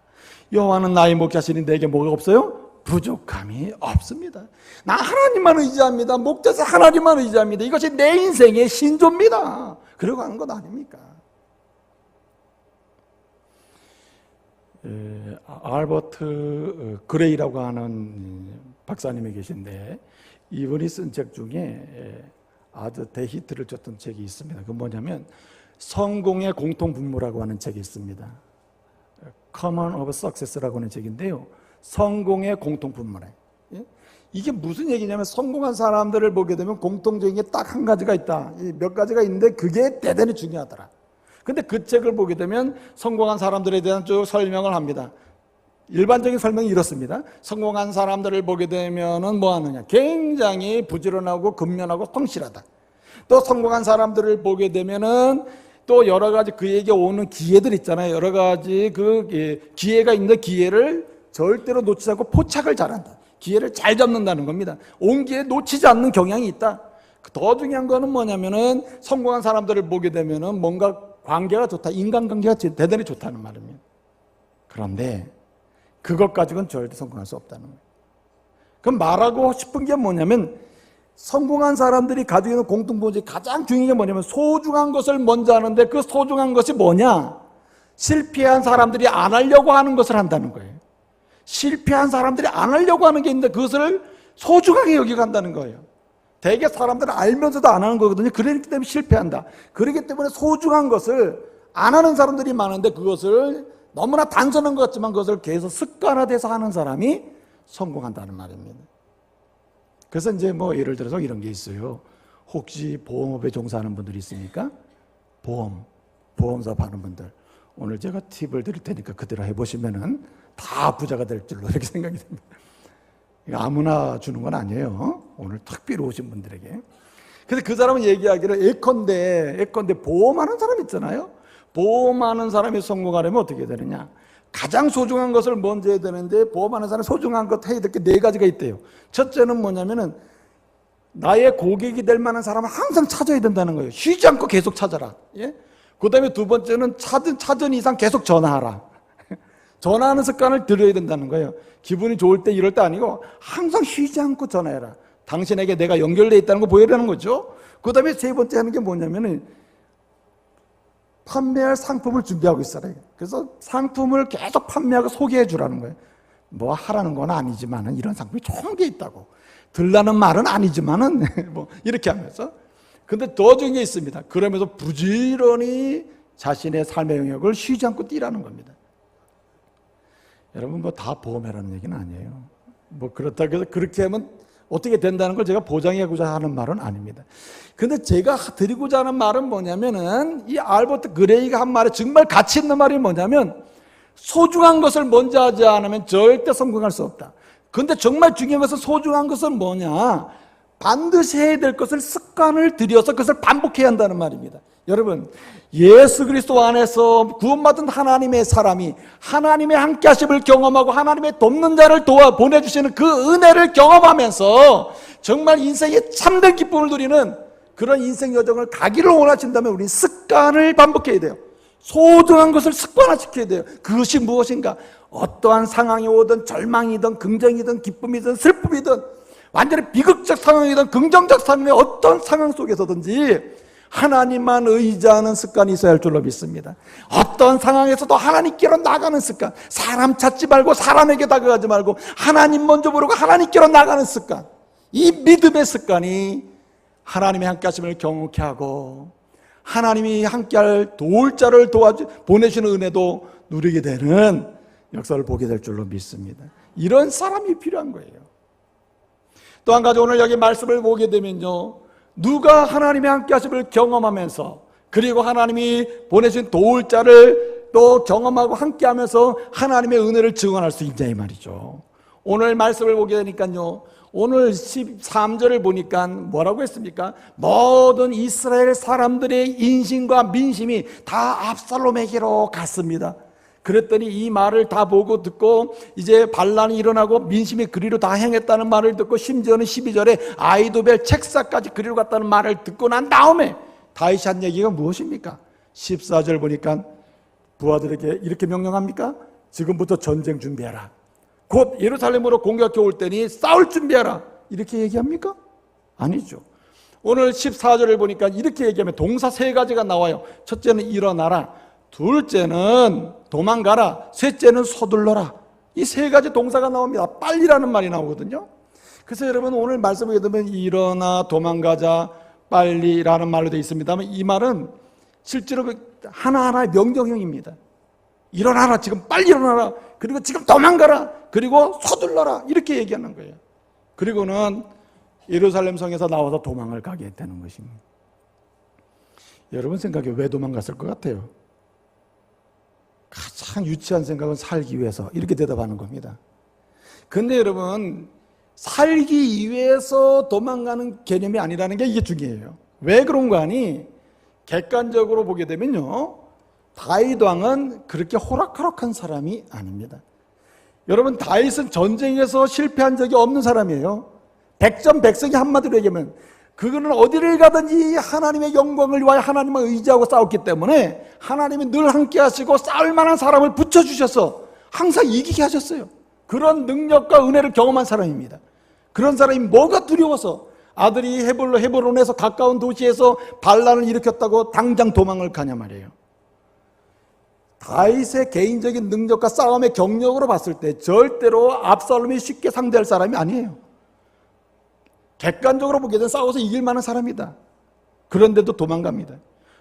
여호와는 나의 목자시니 내게 뭐가 없어요? 부족함이 없습니다. 나 하나님만 의지합니다. 목자서 하나님만 의지합니다. 이것이 내 인생의 신조입니다. 그러고 하는 것 아닙니까? 알버트 그레이라고 하는 박사님이 계신데 이분이 쓴 책 중에 아주 대히트를 쳤던 책이 있습니다. 그건 뭐냐면 성공의 공통분모라고 하는 책이 있습니다. Common of Success라고 하는 책인데요, 성공의 공통분모래. 이게 무슨 얘기냐면 성공한 사람들을 보게 되면 공통적인 게 딱 한 가지가 있다. 몇 가지가 있는데 그게 대단히 중요하더라. 근데 그 책을 보게 되면 성공한 사람들에 대한 쭉 설명을 합니다. 일반적인 설명이 이렇습니다. 성공한 사람들을 보게 되면은 뭐 하느냐? 굉장히 부지런하고 근면하고 성실하다. 또 성공한 사람들을 보게 되면은 또 여러 가지 그에게 오는 기회들 있잖아요. 여러 가지 그 기회가 있는데 기회를 절대로 놓치지 않고 포착을 잘한다. 기회를 잘 잡는다는 겁니다. 온 기회 놓치지 않는 경향이 있다. 더 중요한 거는 뭐냐면은 성공한 사람들을 보게 되면은 뭔가 관계가 좋다. 인간관계가 대단히 좋다는 말입니다. 그런데 그것 가지고는 절대 성공할 수 없다는 거예요. 그럼 말하고 싶은 게 뭐냐면 성공한 사람들이 가지고 있는 공통분모의 가장 중요한 게 뭐냐면 소중한 것을 먼저 하는데 그 소중한 것이 뭐냐? 실패한 사람들이 안 하려고 하는 것을 한다는 거예요. 실패한 사람들이 안 하려고 하는 게 있는데 그것을 소중하게 여기고 한다는 거예요. 대개 사람들은 알면서도 안 하는 거거든요. 그렇기 때문에 실패한다. 그렇기 때문에 소중한 것을 안 하는 사람들이 많은데 그것을 너무나 단순한 것 같지만 그것을 계속 습관화돼서 하는 사람이 성공한다는 말입니다. 그래서 이제 뭐 예를 들어서 이런 게 있어요. 혹시 보험업에 종사하는 분들이 있습니까? 보험사업 하는 분들. 오늘 제가 팁을 드릴 테니까 그대로 해보시면은 다 부자가 될 줄로 이렇게 생각이 됩니다. 이거 아무나 주는 건 아니에요. 오늘 특별히 오신 분들에게. 그래서 그 사람은 얘기하기를 예컨대 보험하는 사람 있잖아요. 보험하는 사람이 성공하려면 어떻게 되느냐? 가장 소중한 것을 먼저 해야 되는데 보험하는 사람이 소중한 것 해야 될 게 4가지가 있대요. 첫째는 뭐냐면은 나의 고객이 될 만한 사람을 항상 찾아야 된다는 거예요. 쉬지 않고 계속 찾아라. 예? 그 다음에 2번째는 찾은 이상 계속 전화하라. 전화하는 습관을 들여야 된다는 거예요. 기분이 좋을 때 이럴 때 아니고 항상 쉬지 않고 전화해라. 당신에게 내가 연결되어 있다는 거 보여야 되는 거죠. 그 다음에 3번째 하는 게 뭐냐면은 판매할 상품을 준비하고 있어라. 그래서 상품을 계속 판매하고 소개해 주라는 거예요. 뭐 하라는 건 아니지만은 이런 상품이 좋은 게 있다고. 들라는 말은 아니지만은 뭐 이렇게 하면서. 근데 더 중요한 게 있습니다. 그러면서 부지런히 자신의 삶의 영역을 쉬지 않고 뛰라는 겁니다. 여러분 뭐 다 보험해라는 얘기는 아니에요. 뭐 그렇다고 해서 그렇게 하면 어떻게 된다는 걸 제가 보장하고자 하는 말은 아닙니다. 근데 제가 드리고자 하는 말은 뭐냐면은 이 알버트 그레이가 한 말에 정말 가치 있는 말이 뭐냐면 소중한 것을 먼저 하지 않으면 절대 성공할 수 없다. 근데 정말 중요한 것은 소중한 것은 뭐냐? 반드시 해야 될 것을 습관을 들여서 그것을 반복해야 한다는 말입니다. 여러분, 예수 그리스도 안에서 구원받은 하나님의 사람이 하나님의 함께하심을 경험하고 하나님의 돕는 자를 도와 보내주시는 그 은혜를 경험하면서 정말 인생의 참된 기쁨을 누리는 그런 인생 여정을 가기를 원하신다면 우리는 습관을 반복해야 돼요. 소중한 것을 습관화시켜야 돼요. 그것이 무엇인가? 어떠한 상황이 오든 절망이든 긍정이든 기쁨이든 슬픔이든 완전히 비극적 상황이든 긍정적 상황의 어떤 상황 속에서든지 하나님만 의지하는 습관이 있어야 할 줄로 믿습니다. 어떤 상황에서도 하나님께로 나가는 습관, 사람 찾지 말고 사람에게 다가가지 말고 하나님 먼저 부르고 하나님께로 나가는 습관, 이 믿음의 습관이 하나님의 함께하심을 경험케 하고 하나님이 함께할 도울 자를 보내시는 은혜도 누리게 되는 역사를 보게 될 줄로 믿습니다. 이런 사람이 필요한 거예요. 또 한 가지 오늘 여기 말씀을 보게 되면요, 누가 하나님의 함께하심을 경험하면서 그리고 하나님이 보내신 도울 자를 또 경험하고 함께하면서 하나님의 은혜를 증언할 수 있냐 이 말이죠. 오늘 말씀을 보게 되니까요, 오늘 13절을 보니까 뭐라고 했습니까? 모든 이스라엘 사람들의 인심과 민심이 다 압살롬에게로 갔습니다. 그랬더니 이 말을 다 보고 듣고 이제 반란이 일어나고 민심이 그리로 다 행했다는 말을 듣고 심지어는 12절에 아이도벨 책사까지 그리로 갔다는 말을 듣고 난 다음에 다윗이 한 얘기가 무엇입니까? 14절 보니까 부하들에게 이렇게 명령합니까? 지금부터 전쟁 준비해라. 곧 예루살렘으로 공격해 올 때니 싸울 준비해라. 이렇게 얘기합니까? 아니죠. 오늘 14절을 보니까 이렇게 얘기하면 동사 세 가지가 나와요. 첫째는 일어나라, 둘째는 도망가라, 셋째는 서둘러라. 이 세 가지 동사가 나옵니다. 빨리라는 말이 나오거든요. 그래서 여러분 오늘 말씀을 보면 일어나, 도망가자, 빨리라는 말로 되어 있습니다만 이 말은 실제로 하나하나의 명령형입니다. 일어나라, 지금 빨리 일어나라, 그리고 지금 도망가라, 그리고 서둘러라, 이렇게 얘기하는 거예요. 그리고는 예루살렘 성에서 나와서 도망을 가게 되는 것입니다. 여러분 생각에 왜 도망갔을 것 같아요? 가장 유치한 생각은 살기 위해서, 이렇게 대답하는 겁니다. 근데 여러분, 살기 위해서 도망가는 개념이 아니라는 게 이게 중요해요. 왜 그런가 하니 객관적으로 보게 되면요, 다윗 왕은 그렇게 호락호락한 사람이 아닙니다. 여러분, 다윗은 전쟁에서 실패한 적이 없는 사람이에요. 백전백승이 한마디로 얘기하면 그거는 어디를 가든지 하나님의 영광을 위하여 하나님을 의지하고 싸웠기 때문에 하나님이 늘 함께 하시고 싸울 만한 사람을 붙여주셔서 항상 이기게 하셨어요. 그런 능력과 은혜를 경험한 사람입니다. 그런 사람이 뭐가 두려워서 아들이 헤브론에서 가까운 도시에서 반란을 일으켰다고 당장 도망을 가냐 말이에요. 다윗의 개인적인 능력과 싸움의 경력으로 봤을 때 절대로 압살롬이 쉽게 상대할 사람이 아니에요. 객관적으로 보게 되면 싸워서 이길 만한 사람이다. 그런데도 도망갑니다.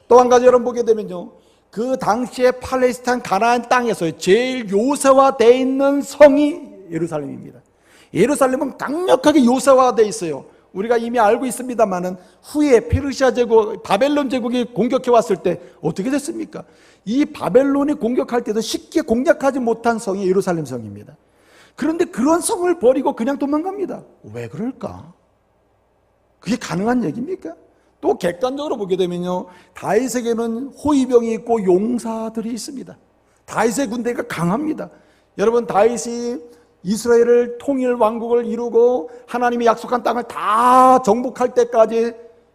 또 한 가지 여러분 보게 되면요, 그 당시에 팔레스타인 가나안 땅에서 제일 요새화되어 있는 성이 예루살렘입니다. 예루살렘은 강력하게 요새화되어 있어요. 우리가 이미 알고 있습니다만은 후에 페르시아 제국, 바벨론 제국이 공격해 왔을 때 어떻게 됐습니까? 이 바벨론이 공격할 때도 쉽게 공략하지 못한 성이 예루살렘 성입니다. 그런데 그런 성을 버리고 그냥 도망갑니다. 왜 그럴까? 그게 가능한 얘기입니까? 또 객관적으로 보게 되면요, 다윗에게는 호위병이 있고 용사들이 있습니다. 다윗의 군대가 강합니다. 여러분, 다윗이 이스라엘을 통일 왕국을 이루고 하나님이 약속한 땅을 다 정복할 때까지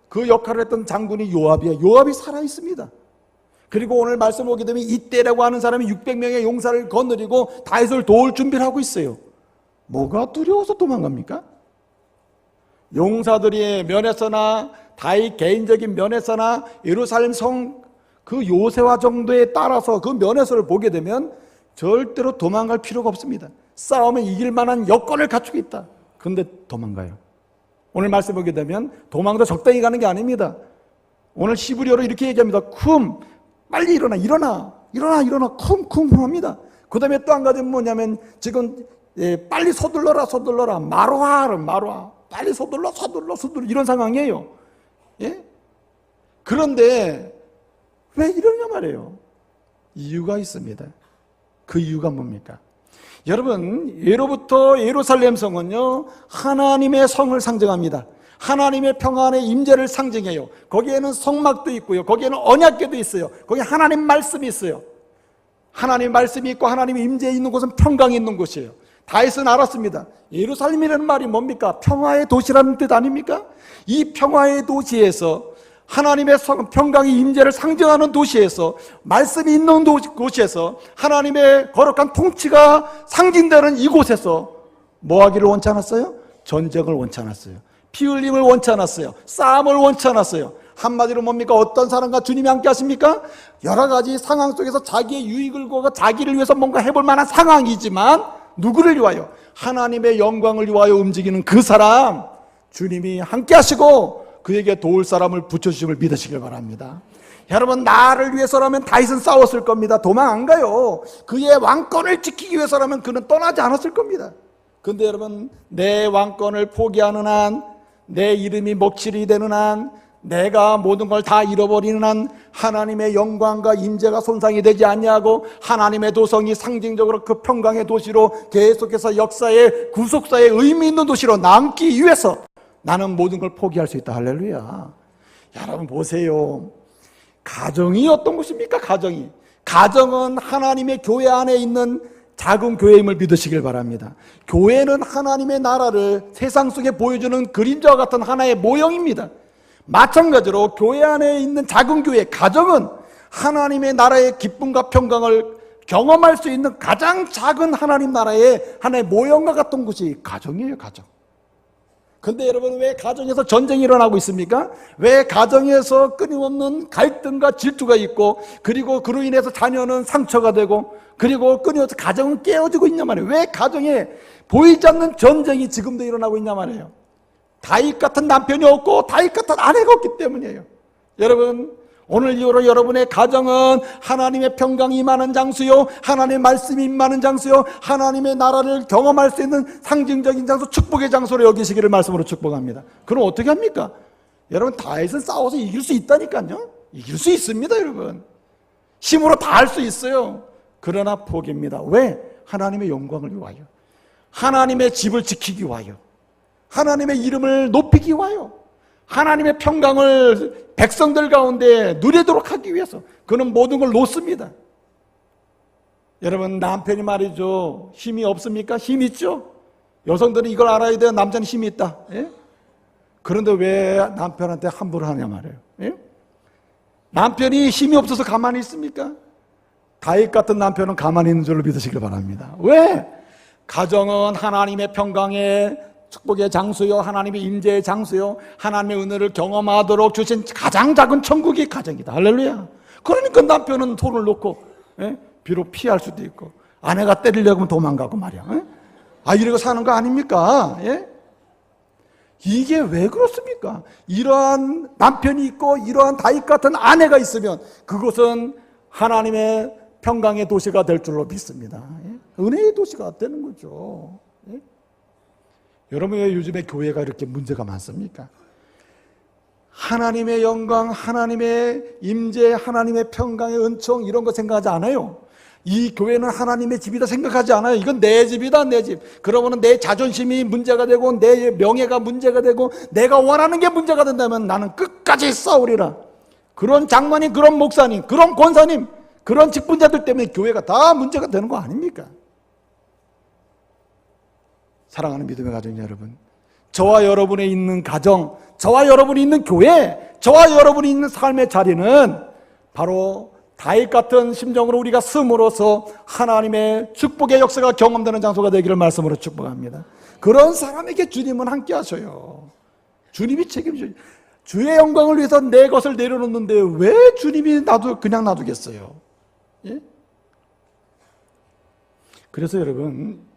그 역할을 했던 장군이 요압이에요. 요압이 살아있습니다. 그리고 오늘 말씀 보게 되면 이때라고 하는 사람이 600명의 용사를 거느리고 다윗을 도울 준비를 하고 있어요. 뭐가 두려워서 도망갑니까? 용사들의 면에서나 다윗 개인적인 면에서나 예루살렘 성 그 요새화 정도에 따라서 그 면에서를 보게 되면 절대로 도망갈 필요가 없습니다. 싸움에 이길 만한 여건을 갖추고 있다. 그런데 도망가요. 오늘 말씀 보게 되면 도망도 적당히 가는 게 아닙니다. 오늘 시브리어로 이렇게 얘기합니다. 쿰, 빨리 일어나, 쿰 합니다. 그 다음에 또 한 가지는 뭐냐면 지금 빨리 서둘러라, 마루아, 빨리 서둘러 이런 상황이에요. 예? 그런데 왜 이러냐 말이에요. 이유가 있습니다. 그 이유가 뭡니까? 여러분, 예로부터 예루살렘 성은요, 하나님의 성을 상징합니다. 하나님의 평안의 임재를 상징해요. 거기에는 성막도 있고요, 거기에는 언약궤도 있어요. 거기에 하나님 말씀이 있어요. 하나님 말씀이 있고 하나님의 임재에 있는 곳은 평강이 있는 곳이에요. 다윗은 알았습니다. 예루살렘이라는 말이 뭡니까? 평화의 도시라는 뜻 아닙니까? 이 평화의 도시에서, 하나님의 평강의 임재를 상징하는 도시에서, 말씀이 있는 곳에서, 하나님의 거룩한 통치가 상징되는 이곳에서 뭐 하기를 원치 않았어요? 전쟁을 원치 않았어요. 피 흘림을 원치 않았어요. 싸움을 원치 않았어요. 한마디로 뭡니까? 어떤 사람과 주님이 함께 하십니까? 여러 가지 상황 속에서 자기의 유익을 구하고 자기를 위해서 뭔가 해볼 만한 상황이지만 누구를 위하여? 하나님의 영광을 위하여 움직이는 그 사람, 주님이 함께 하시고 그에게 도울 사람을 붙여주심을 믿으시길 바랍니다. 여러분, 나를 위해서라면 다윗은 싸웠을 겁니다. 도망 안 가요. 그의 왕권을 지키기 위해서라면 그는 떠나지 않았을 겁니다. 근데 여러분, 내 왕권을 포기하는 한, 내 이름이 먹칠이 되는 한, 내가 모든 걸 다 잃어버리는 한 하나님의 영광과 임재가 손상이 되지 않냐고, 하나님의 도성이 상징적으로 그 평강의 도시로 계속해서 역사의 구속사의 의미 있는 도시로 남기 위해서 나는 모든 걸 포기할 수 있다. 할렐루야. 여러분 보세요. 가정이 어떤 것입니까? 가정은 하나님의 교회 안에 있는 작은 교회임을 믿으시길 바랍니다. 교회는 하나님의 나라를 세상 속에 보여주는 그림자와 같은 하나의 모형입니다. 마찬가지로 교회 안에 있는 작은 교회, 가정은 하나님의 나라의 기쁨과 평강을 경험할 수 있는 가장 작은 하나님 나라의 하나의 모형과 같은 곳이 가정이에요. 가정. 근데 여러분, 왜 가정에서 전쟁이 일어나고 있습니까? 왜 가정에서 끊임없는 갈등과 질투가 있고, 그리고 그로 인해서 자녀는 상처가 되고, 그리고 끊임없이 가정은 깨어지고 있냐 말이에요. 왜 가정에 보이지 않는 전쟁이 지금도 일어나고 있냐 말이에요. 다윗 같은 남편이 없고 다윗 같은 아내가 없기 때문이에요. 여러분, 오늘 이후로 여러분의 가정은 하나님의 평강이 임하는 장소요, 하나님의 말씀이 임하는 장소요, 하나님의 나라를 경험할 수 있는 상징적인 장소, 축복의 장소로 여기시기를 말씀으로 축복합니다. 그럼 어떻게 합니까? 여러분, 다윗은 싸워서 이길 수 있다니까요. 이길 수 있습니다. 여러분, 힘으로 다 할 수 있어요. 그러나 포기입니다. 왜? 하나님의 영광을 위하여, 하나님의 집을 지키기 위하여, 하나님의 이름을 높이기 위하여, 하나님의 평강을 백성들 가운데 누리도록 하기 위해서 그는 모든 걸 놓습니다. 여러분, 남편이 말이죠, 힘이 없습니까? 힘 있죠. 여성들은 이걸 알아야 돼요. 남자는 힘이 있다. 예? 그런데 왜 남편한테 함부로 하냐 말이에요. 예? 남편이 힘이 없어서 가만히 있습니까? 다윗 같은 남편은 가만히 있는 줄로 믿으시길 바랍니다. 왜? 가정은 하나님의 평강에 축복의 장소요, 하나님의 임재의 장소요, 하나님의 은혜를 경험하도록 주신 가장 작은 천국이 가정이다. 할렐루야. 그러니까 남편은 손을 놓고, 예? 비록 피할 수도 있고, 아내가 때리려고 하면 도망가고 말이야. 예? 이러고 사는 거 아닙니까? 예? 이게 왜 그렇습니까? 이러한 남편이 있고 이러한 다윗 같은 아내가 있으면 그곳은 하나님의 평강의 도시가 될 줄로 믿습니다. 예? 은혜의 도시가 되는 거죠. 예? 여러분, 왜 요즘에 교회가 이렇게 문제가 많습니까? 하나님의 영광, 하나님의 임재, 하나님의 평강의 은총, 이런 거 생각하지 않아요. 이 교회는 하나님의 집이다 생각하지 않아요. 이건 내 집이다, 내 집. 그러면 내 자존심이 문제가 되고 내 명예가 문제가 되고 내가 원하는 게 문제가 된다면 나는 끝까지 싸우리라. 그런 장로님, 그런 목사님, 그런 권사님, 그런 직분자들 때문에 교회가 다 문제가 되는 거 아닙니까? 사랑하는 믿음의 가정 여러분, 저와 여러분이 있는 가정, 저와 여러분이 있는 교회, 저와 여러분이 있는 삶의 자리는 바로 다윗 같은 심정으로 우리가 숨으로써 하나님의 축복의 역사가 경험되는 장소가 되기를 말씀으로 축복합니다. 그런 사람에게 주님은 함께 하셔요. 주님이 책임져요. 주의 영광을 위해서 내 것을 내려놓는데 왜 주님이 그냥 놔두겠어요? 예? 그래서 여러분,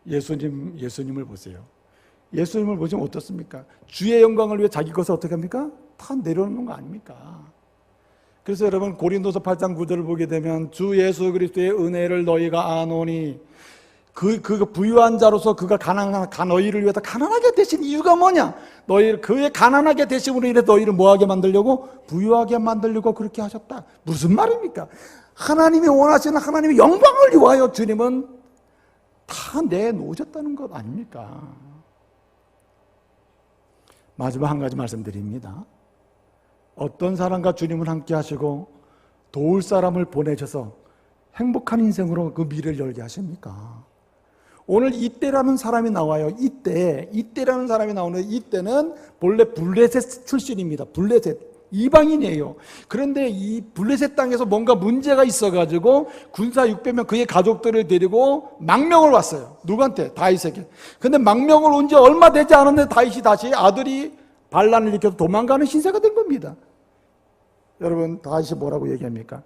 예수님을 보세요. 예수님을 보시면 어떻습니까? 주의 영광을 위해 자기 것을 어떻게 합니까? 다 내려놓는 거 아닙니까? 그래서 여러분, 고린도서 8장 9절을 보게 되면 주 예수 그리스도의 은혜를 너희가 아노니, 그 부유한 자로서 그가 너희를 위해서 가난하게 되신 이유가 뭐냐? 그의 가난하게 되심으로 인해 너희를 뭐하게 만들려고? 부유하게 만들려고 그렇게 하셨다. 무슨 말입니까? 하나님이 원하시는 하나님의 영광을 위하여 주님은 다 내놓으셨다는 것 아닙니까? 마지막 한 가지 말씀드립니다. 어떤 사람과 주님을 함께 하시고 도울 사람을 보내셔서 행복한 인생으로 그 미래를 열게 하십니까? 오늘 이때라는 사람이 나와요. 이때라는 사람이 나오는데, 이때는 본래 블레셋 출신입니다. 블레셋 이방인이에요. 그런데 이 블레셋 땅에서 뭔가 문제가 있어가지고 군사 600명 그의 가족들을 데리고 망명을 왔어요. 누구한테? 다윗에게. 근데 망명을 온 지 얼마 되지 않았는데 다윗이 다시 아들이 반란을 일으켜서 도망가는 신세가 된 겁니다. 여러분, 다윗이 뭐라고 얘기합니까?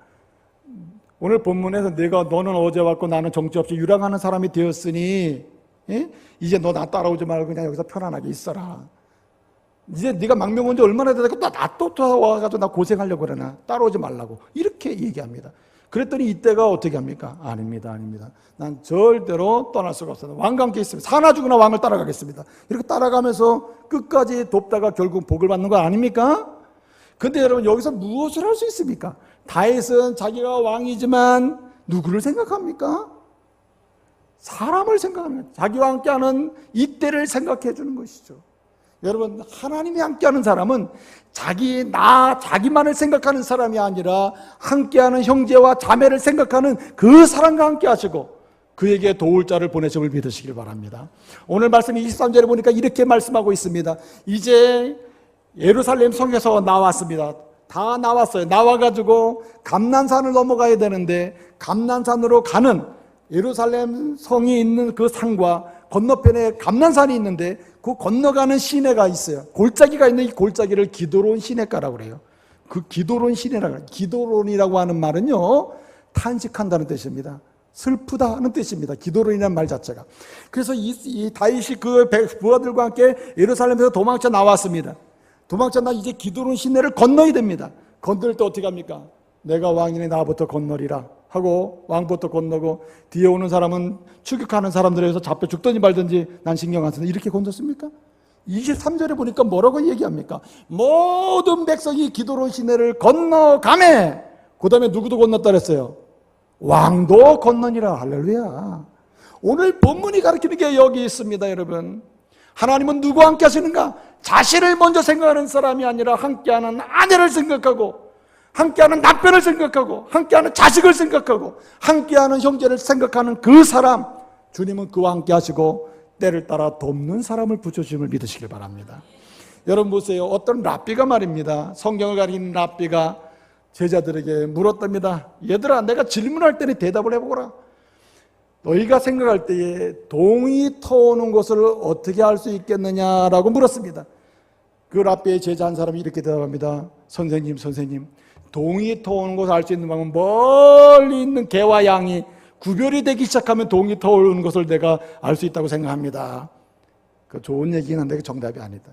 오늘 본문에서 너는 어제 왔고 나는 정처 없이 유랑하는 사람이 되었으니, 이제 너 나 따라오지 말고 그냥 여기서 편안하게 있어라. 이제 네가 망명 온 지 얼마나 됐고 나 또 와가지고 나 고생하려고 그러나 따라오지 말라고 이렇게 얘기합니다. 그랬더니 이때가 어떻게 합니까? 아닙니다. 난 절대로 떠날 수가 없어요. 왕과 함께 있습니다. 사나 죽으나 왕을 따라가겠습니다. 이렇게 따라가면서 끝까지 돕다가 결국 복을 받는 거 아닙니까? 근데 여러분, 여기서 무엇을 할 수 있습니까? 다윗은 자기가 왕이지만 누구를 생각합니까? 사람을 생각합니다. 자기와 함께하는 이때를 생각해 주는 것이죠. 여러분, 하나님이 함께하는 사람은 자기만을 생각하는 사람이 아니라 함께하는 형제와 자매를 생각하는 그 사람과 함께 하시고 그에게 도울 자를 보내심을 믿으시길 바랍니다. 오늘 말씀 23절에 보니까 이렇게 말씀하고 있습니다. 이제 예루살렘 성에서 나왔습니다. 다 나왔어요. 나와가지고 감난산을 넘어가야 되는데, 감난산으로 가는 예루살렘 성이 있는 그 산과 건너편에 감난산이 있는데 그 건너가는 시내가 있어요. 골짜기가 있는 이 골짜기를 기도론 시내가라고 그래요. 그 기도론 시내라고 해요. 기도론이라고 하는 말은요, 탄식한다는 뜻입니다. 슬프다는 뜻입니다. 기도론이라는 말 자체가. 그래서 이 다윗이 그 부하들과 함께 예루살렘에서 도망쳐 나왔습니다. 도망쳐 나 이제 기도론 시내를 건너야 됩니다. 건널 때 어떻게 합니까? 내가 왕이니 나부터 건너리라 하고 왕부터 건너고, 뒤에 오는 사람은 추격하는 사람들에서 잡혀 죽든지 말든지 난 신경 안 쓰는데 이렇게 건넜습니까? 23절에 보니까 뭐라고 얘기합니까? 모든 백성이 기도론 시내를 건너가매, 그 다음에 누구도 건넜다 그랬어요? 왕도 건너니라. 할렐루야. 오늘 본문이 가르치는 게 여기 있습니다. 여러분, 하나님은 누구와 함께 하시는가? 자신을 먼저 생각하는 사람이 아니라 함께하는 아내를 생각하고, 함께하는 남편을 생각하고, 함께하는 자식을 생각하고, 함께하는 형제를 생각하는 그 사람, 주님은 그와 함께 하시고 때를 따라 돕는 사람을 붙여주심을 믿으시길 바랍니다. 여러분 보세요. 어떤 랍비가 말입니다. 성경을 가리키는 랍비가 제자들에게 물었답니다. 얘들아, 내가 질문할 때는 대답을 해보거라. 너희가 생각할 때에 동이 터오는 것을 어떻게 알 수 있겠느냐라고 물었습니다. 그 랍비의 제자 한 사람이 이렇게 대답합니다. 선생님, 동이 터오는 것을 알 수 있는 방법은 멀리 있는 개와 양이 구별이 되기 시작하면 동이 터오는 것을 내가 알 수 있다고 생각합니다. 그 좋은 얘기긴 한데 그 정답이 아니다.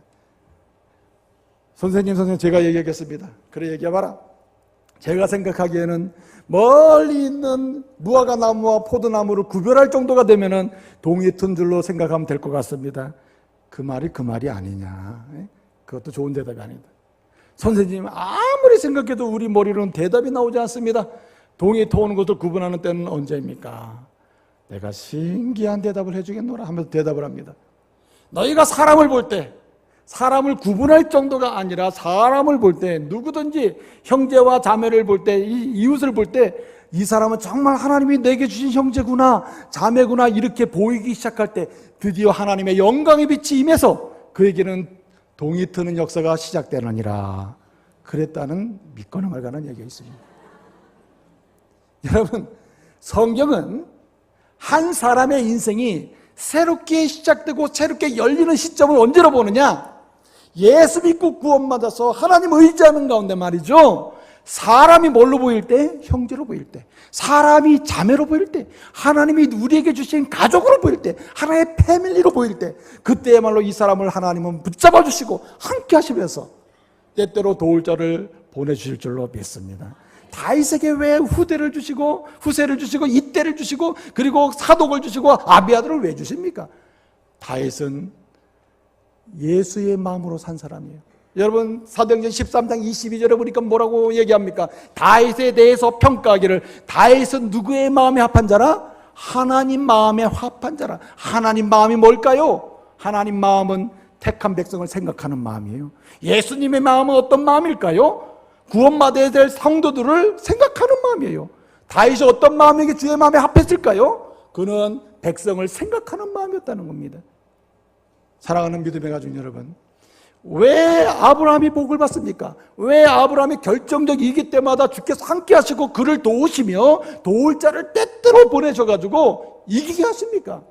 선생님, 제가 얘기하겠습니다. 그래, 얘기해봐라. 제가 생각하기에는 멀리 있는 무화과 나무와 포도나무를 구별할 정도가 되면은 동이 튼 줄로 생각하면 될 것 같습니다. 그 말이 아니냐. 그것도 좋은 대답이 아니다. 선생님, 아무리 생각해도 우리 머리로는 대답이 나오지 않습니다. 동이 터오는 것을 구분하는 때는 언제입니까? 내가 신기한 대답을 해주겠노라 하면서 대답을 합니다. 너희가 사람을 볼 때, 사람을 구분할 정도가 아니라 사람을 볼 때, 누구든지 형제와 자매를 볼 때, 이웃을 볼 때, 이 사람은 정말 하나님이 내게 주신 형제구나, 자매구나 이렇게 보이기 시작할 때 드디어 하나님의 영광의 빛이 임해서 그에게는 동이 트는 역사가 시작되느니라. 그랬다는 믿거나 말거나 얘기가 있습니다. 여러분, 성경은 한 사람의 인생이 새롭게 시작되고 새롭게 열리는 시점을 언제로 보느냐? 예수 믿고 구원받아서 하나님 의지하는 가운데 말이죠. 사람이 뭘로 보일 때? 형제로 보일 때, 사람이 자매로 보일 때, 하나님이 우리에게 주신 가족으로 보일 때, 하나의 패밀리로 보일 때, 그때야말로 이 사람을 하나님은 붙잡아 주시고 함께 하시면서 때때로 도울 자를 보내주실 줄로 믿습니다. 다윗에게 왜 후세를 주시고 이때를 주시고 그리고 사독을 주시고 아비아들을 왜 주십니까? 다윗은 예수의 마음으로 산 사람이에요. 여러분, 사도행전 13장 22절에 보니까 뭐라고 얘기합니까? 다윗에 대해서 평가하기를, 다윗은 누구의 마음에 합한 자라? 하나님 마음에 합한 자라. 하나님 마음이 뭘까요? 하나님 마음은 택한 백성을 생각하는 마음이에요. 예수님의 마음은 어떤 마음일까요? 구원받아야 될 성도들을 생각하는 마음이에요. 다윗이 어떤 마음에게 주의 마음에 합했을까요? 그는 백성을 생각하는 마음이었다는 겁니다. 사랑하는 믿음의 가족 여러분, 왜 아브라함이 복을 받습니까? 왜 아브라함이 결정적 위기 때마다 주께서 함께 하시고 그를 도우시며 도울 자를 때때로 보내셔가지고 이기게 하십니까?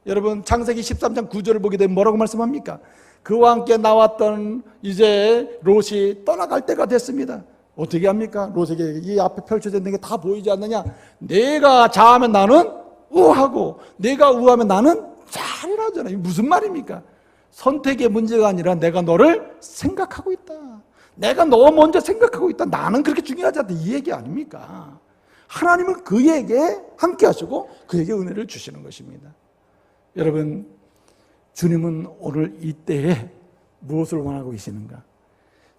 여러분, 창세기 13장 9절을 보게 되면 뭐라고 말씀합니까? 그와 함께 나왔던 이제 롯이 떠나갈 때가 됐습니다. 어떻게 합니까? 롯에게 이 앞에 펼쳐져 있는 게 다 보이지 않느냐? 내가 자하면 나는 우하고 내가 우하면 나는 잘이라잖아요. 무슨 말입니까? 선택의 문제가 아니라 내가 너를 생각하고 있다. 내가 너 먼저 생각하고 있다. 나는 그렇게 중요하지 않다. 이 얘기 아닙니까? 하나님은 그에게 함께 하시고 그에게 은혜를 주시는 것입니다. 여러분, 주님은 오늘 이때에 무엇을 원하고 계시는가?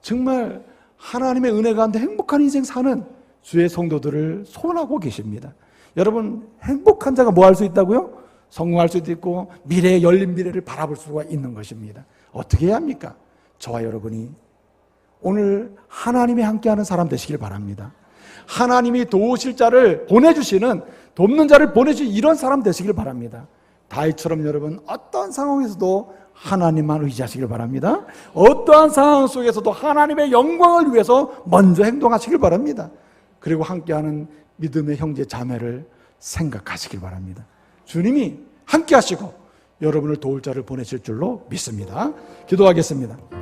정말 하나님의 은혜 가운데 행복한 인생 사는 주의 성도들을 소원하고 계십니다. 여러분, 행복한 자가 뭐 할 수 있다고요? 성공할 수도 있고 미래의 열린 미래를 바라볼 수가 있는 것입니다. 어떻게 해야 합니까? 저와 여러분이 오늘 하나님이 함께하는 사람 되시길 바랍니다. 하나님이 도우실 자를 보내주시는, 돕는 자를 보내주시는 이런 사람 되시길 바랍니다. 다윗처럼 여러분 어떠한 상황에서도 하나님만 의지하시길 바랍니다. 어떠한 상황 속에서도 하나님의 영광을 위해서 먼저 행동하시길 바랍니다. 그리고 함께하는 믿음의 형제 자매를 생각하시길 바랍니다. 주님이 함께 하시고 여러분을 도울 자를 보내실 줄로 믿습니다. 기도하겠습니다.